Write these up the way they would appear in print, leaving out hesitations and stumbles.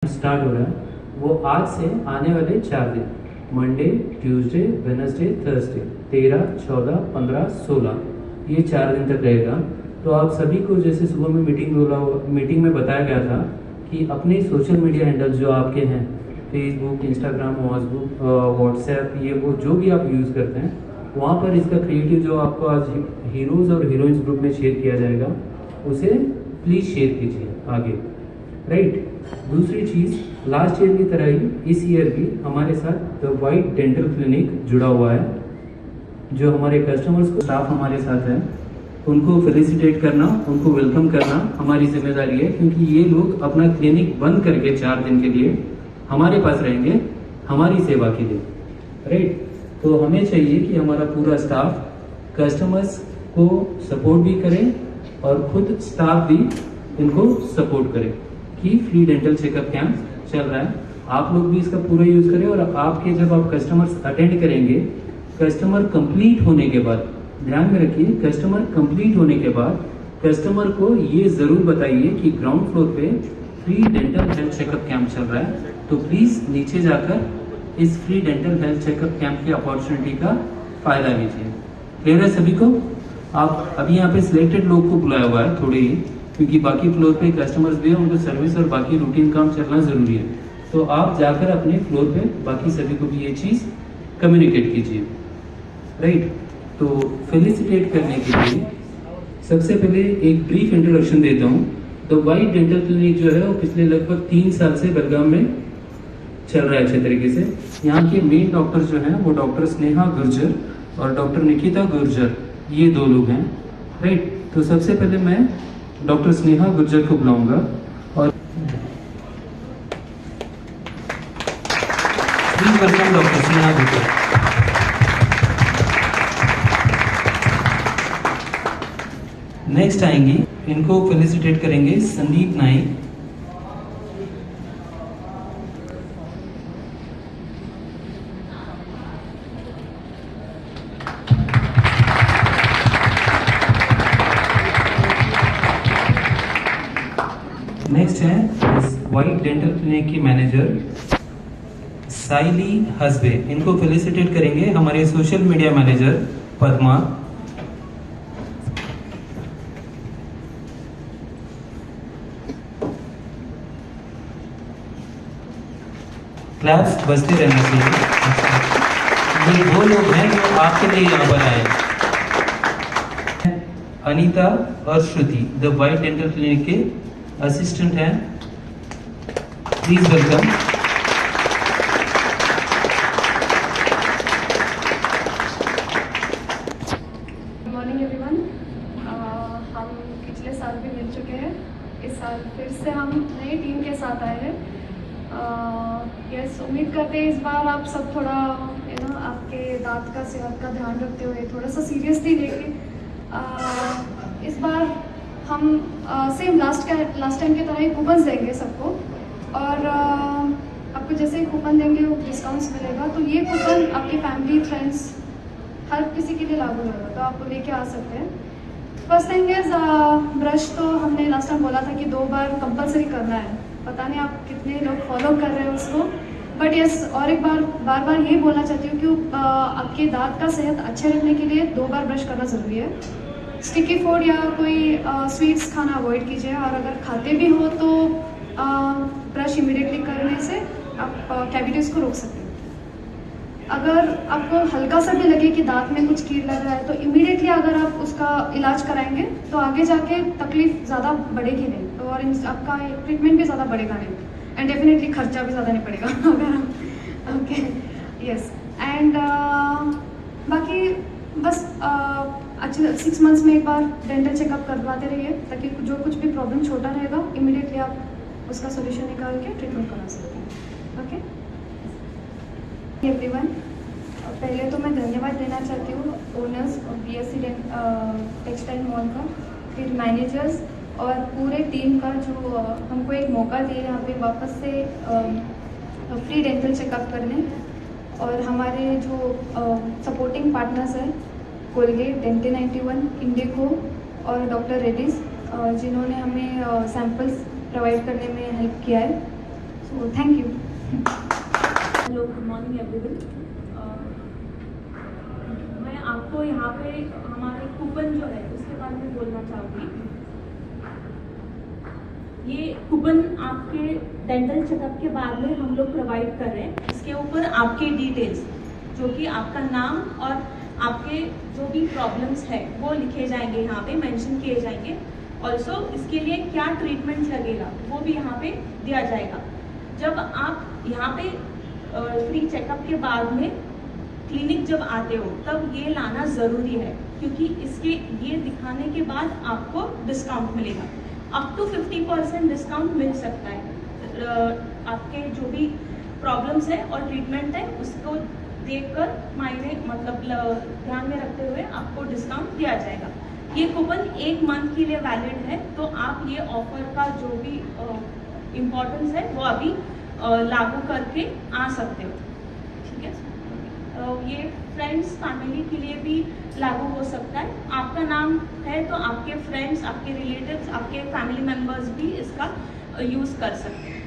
Start हो रहा है वो आज से आने वाले 4 दिन मंडे, ट्यूसडे, वेडनेसडे, थर्सडे 13, 14, 15, 16 ये 4 दिन तक रहेगा। तो आप सभी को जैसे सुबह में मीटिंग में बताया गया था कि अपने सोशल मीडिया हैंडल जो आपके हैं फेसबुक, इंस्टाग्राम, व्हाट्सएप, ये वो जो भी आप यूज़ करते हैं वहाँ पर इसका क्रिएटिव जो आपको आज हीरोज़ और हीरोइंस ग्रुप में शेयर किया जाएगा उसे प्लीज़ शेयर कीजिए आगे, राइट। दूसरी चीज़, लास्ट ईयर की तरह ही इस ईयर भी हमारे साथ द वाइट डेंटल क्लिनिक जुड़ा हुआ है। जो हमारे कस्टमर्स को स्टाफ हमारे साथ है उनको फेलिसिटेट करना, उनको वेलकम करना हमारी जिम्मेदारी है, क्योंकि ये लोग अपना क्लिनिक बंद करके 4 दिन के लिए हमारे पास रहेंगे हमारी सेवा के लिए, राइट। तो हमें चाहिए कि हमारा पूरा स्टाफ कस्टमर्स को सपोर्ट भी करे और खुद स्टाफ भी इनको सपोर्ट करे कि फ्री डेंटल चेकअप कैंप चल रहा है। आप लोग भी इसका पूरा यूज करें और आपके जब आप कस्टमर्स अटेंड करेंगे, कस्टमर कंप्लीट होने के बाद, ध्यान में रखिए, कस्टमर कंप्लीट होने के बाद कस्टमर को ये जरूर बताइए कि ग्राउंड फ्लोर पे free dental health checkup camp चल रहा है, तो प्लीज नीचे जाकर इस free dental health checkup camp की अपॉर्चुनिटी का फायदा लीजिए। क्लियर है सभी को? आप अभी यहाँ पे सिलेक्टेड लोग को बुलाया हुआ है थोड़े ही, क्योंकि बाकी फ्लोर पे कस्टमर्स भी है, उनको सर्विस और बाकी रूटीन काम चलना जरूरी है। तो आप जाकर अपने फ्लोर पे बाकी सभी को भी ये चीज़ कम्युनिकेट कीजिए, राइट। तो फेलिसिटेट करने के लिए सबसे पहले एक ब्रीफ इंट्रोडक्शन देता हूँ। द वाइट डेंटल क्लिनिक जो है वो पिछले लगभग 3 साल से बेलगाम में चल रहा है अच्छे तरीके से। यहाँ के मेन डॉक्टर जो हैं वो डॉक्टर स्नेहा गुर्जर और डॉक्टर निकिता गुर्जर, ये 2 लोग हैं, राइट। तो सबसे पहले मैं डॉक्टर स्नेहा गुर्जर को बुलाऊंगा और please welcome doctor Sneha Gurjar. Next आएंगी, इनको फेलिसिटेट करेंगे संदीप नाइक, नेक्स्ट है वाइट डेंटल क्लिनिक की मैनेजर साइली हसबे, इनको फेलिसिटेट करेंगे हमारे social media manager Padma. Claps बजते रहना चाहिए। ये वो लोग हैं जो आपके लिए यहाँ पर आए, अनीता और श्रुति द वाइट डेंटल क्लिनिक के असिस्टेंट हैं, please welcome. Good morning everyone. हम पिछले साल भी मिल चुके हैं, इस साल फिर से हम नई टीम के साथ आए हैं। यस, उम्मीद करते हैं इस बार आप सब थोड़ा आपके दांत का सेहत का ध्यान रखते हुए थोड़ा सा सीरियसली लेके इस बार हम सेम लास्ट टाइम की तरह ही कूपन्स देंगे सबको, और आपको जैसे ही कूपन देंगे डिस्काउंट्स मिलेगा। तो ये कूपन आपकी फैमिली, फ्रेंड्स, हर किसी के लिए लागू होगा, तो आप लेके आ सकते हैं। फर्स्ट थिंग इज ब्रश, तो हमने लास्ट टाइम बोला था कि 2 बार कंपलसरी करना है। पता नहीं आप कितने लोग फॉलो कर रहे हैं उसको, बट यस, और एक बार बार ये बोलना चाहती हूँ कि आपके दांत का सेहत अच्छे रखने के लिए 2 बार ब्रश करना ज़रूरी है। स्टिकी फूड या कोई स्वीट्स खाना अवॉइड कीजिए, और अगर खाते भी हो तो ब्रश इमीडिएटली करने से आप कैविटीज़ को रोक सकते हैं। अगर आपको हल्का सा भी लगे कि दांत में कुछ कीड़ लग रहा है तो इमीडिएटली अगर आप उसका इलाज कराएंगे तो आगे जाके तकलीफ ज़्यादा बढ़ेगी नहीं, तो और आपका ट्रीटमेंट भी ज़्यादा बढ़ेगा नहीं, एंड डेफिनेटली खर्चा भी ज़्यादा नहीं पड़ेगा अगर हम ओके, यस। एंड बाकी बस अच्छे 6 मंथ्स में एक बार डेंटल चेकअप करवाते रहिए, ताकि जो कुछ भी प्रॉब्लम छोटा रहेगा इमीडिएटली आप उसका सोल्यूशन निकाल के ट्रीटमेंट करा सकते हैं। ओके एवरीवन, पहले तो मैं धन्यवाद देना चाहती हूँ ओनर्स और BSC टेक्सटाइल मॉल का, फिर मैनेजर्स और पूरे टीम का, जो हमको एक मौका दिए यहाँ पे वापस से फ्री डेंटल चेकअप करने, और हमारे जो सपोर्टिंग पार्टनर्स हैं कोलगेट, डेंटे 91, इंडिको और डॉक्टर रेड्डीज, जिन्होंने हमें सैंपल्स प्रोवाइड करने में हेल्प किया है। So thank you. Hello, good morning everyone. मैं आपको यहाँ पे हमारे कूपन जो है उसके बारे में बोलना चाहूँगी। ये कूपन आपके डेंटल चेकअप के बाद में हम लोग प्रोवाइड कर रहे हैं। इसके ऊपर आपके डिटेल्स जो कि आपका नाम और आपके जो भी प्रॉब्लम्स है वो लिखे जाएंगे, यहाँ पे मेंशन किए जाएंगे। ऑल्सो इसके लिए क्या ट्रीटमेंट लगेगा वो भी यहाँ पे दिया जाएगा। जब आप यहाँ पे फ्री चेकअप के बाद में क्लिनिक जब आते हो तब ये लाना ज़रूरी है, क्योंकि इसके ये दिखाने के बाद आपको डिस्काउंट मिलेगा। अप टू 50% डिस्काउंट मिल सकता है। आपके जो भी प्रॉब्लम्स है और ट्रीटमेंट है उसको देखकर मायने मतलब ध्यान में रखते हुए आपको डिस्काउंट दिया जाएगा। ये कूपन 1 मंथ के लिए वैलिड है, तो आप ये ऑफर का जो भी इम्पोर्टेंस है वो अभी लागू करके आ सकते हो। ठीक है, ये फ्रेंड्स फैमिली के लिए भी लागू हो सकता है। आपका नाम है तो आपके फ्रेंड्स, आपके रिलेटिव्स, आपके फैमिली मेम्बर्स भी इसका यूज़ कर सकते हैं।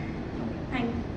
Thank you.